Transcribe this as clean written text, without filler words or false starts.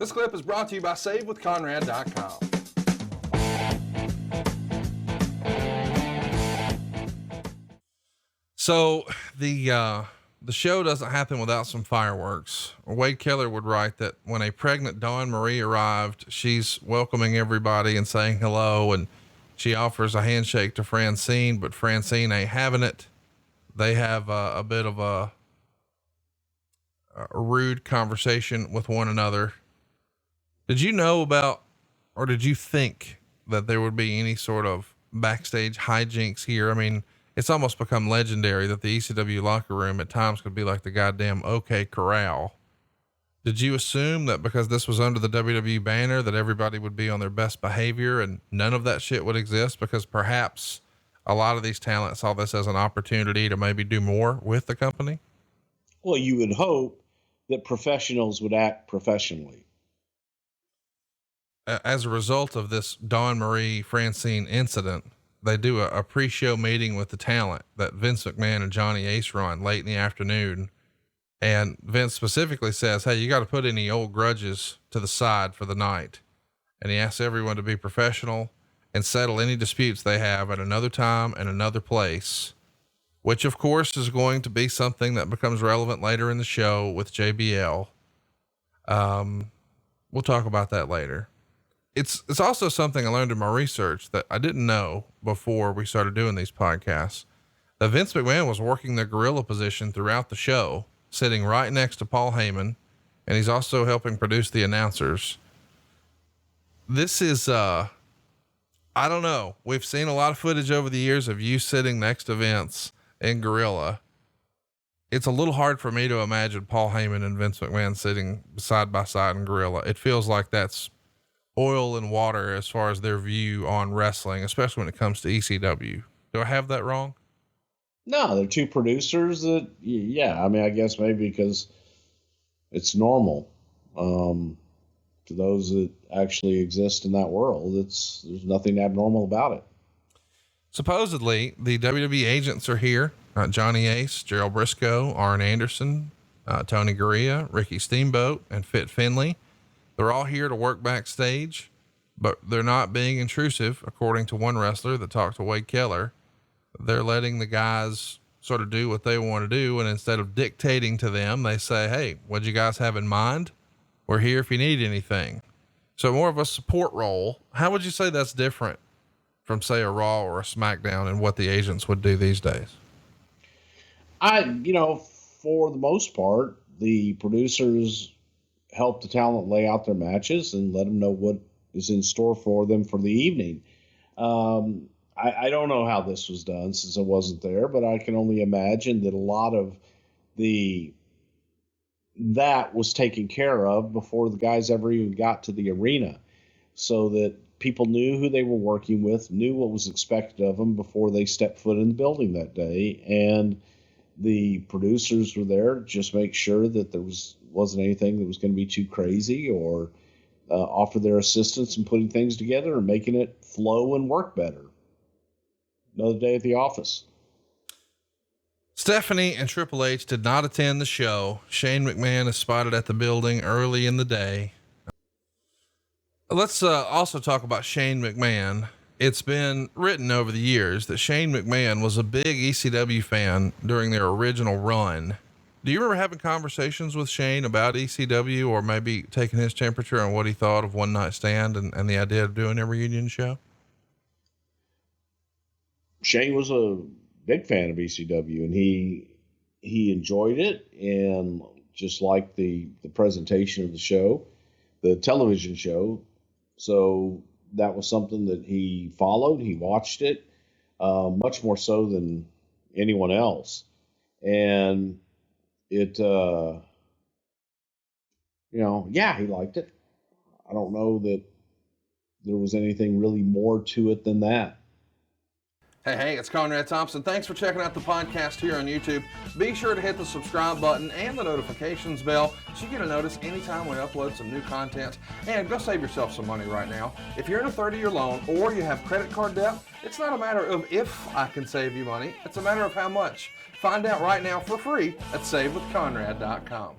This clip is brought to you by SaveWithConrad.com. So the show doesn't happen without some fireworks. Wade Keller would write that when a pregnant Dawn Marie arrived, she's welcoming everybody and saying hello, and she offers a handshake to Francine, but Francine ain't having it. They have a bit of a rude conversation with one another. Did you know about, or did you think that there would be any sort of backstage hijinks here? I mean, it's almost become legendary that the ECW locker room at times could be like the goddamn OK Corral. Did you assume that because this was under the WWE banner that everybody would be on their best behavior and none of that shit would exist? Because perhaps a lot of these talents saw this as an opportunity to maybe do more with the company. Well, you would hope that professionals would act professionally. As a result of this Dawn Marie Francine incident, they do a pre-show meeting with the talent that Vince McMahon and Johnny Ace run late in the afternoon. And Vince specifically says, hey, you got to put any old grudges to the side for the night. And he asks everyone to be professional and settle any disputes they have at another time and another place, which of course is going to be something that becomes relevant later in the show with JBL. We'll talk about that later. It's also something I learned in my research that I didn't know before we started doing these podcasts, that Vince McMahon was working the gorilla position throughout the show, sitting right next to Paul Heyman. And he's also helping produce the announcers. This is, I don't know. We've seen a lot of footage over the years of you sitting next to Vince in gorilla. It's a little hard for me to imagine Paul Heyman and Vince McMahon sitting side by side in gorilla. It feels like that's oil and water as far as their view on wrestling, especially when it comes to ECW. Do I have that wrong? No, they're two producers that, yeah, I mean, I guess maybe because it's normal. To those that actually exist in that world, there's nothing abnormal about it. Supposedly the WWE agents are here. Johnny Ace, Gerald Briscoe, Arn Anderson, Tony Gurria, Ricky Steamboat, and Fit Finlay. They're all here to work backstage, but they're not being intrusive. According to one wrestler that talked to Wade Keller, they're letting the guys sort of do what they want to do. And instead of dictating to them, they say, hey, what'd you guys have in mind? We're here if you need anything. So more of a support role. How would you say that's different from, say, a Raw or a SmackDown and what the agents would do these days? For the most part, the producers help the talent lay out their matches and let them know what is in store for them for the evening. I don't know how this was done since I wasn't there, but I can only imagine that a lot of that was taken care of before the guys ever even got to the arena, so that people knew who they were working with, knew what was expected of them before they stepped foot in the building that day. And the producers were there to just make sure that there wasn't anything that was going to be too crazy, or offer their assistance in putting things together and making it flow and work better. Another day at the office. Stephanie and Triple H did not attend the show. Shane McMahon is spotted at the building early in the day. Let's also talk about Shane McMahon. It's been written over the years that Shane McMahon was a big ECW fan during their original run. Do you remember having conversations with Shane about ECW, or maybe taking his temperature on what he thought of One Night Stand and the idea of doing a reunion show? Shane was a big fan of ECW, and he enjoyed it, and just liked the presentation of the show, the television show. So that was something that he followed. He watched it, much more so than anyone else. And it, he liked it. I don't know that there was anything really more to it than that. Hey, it's Conrad Thompson. Thanks for checking out the podcast here on YouTube. Be sure to hit the subscribe button and the notifications bell so you get a notice anytime we upload some new content. And go save yourself some money right now. If you're in a 30-year loan or you have credit card debt, it's not a matter of if I can save you money. It's a matter of how much. Find out right now for free at SaveWithConrad.com.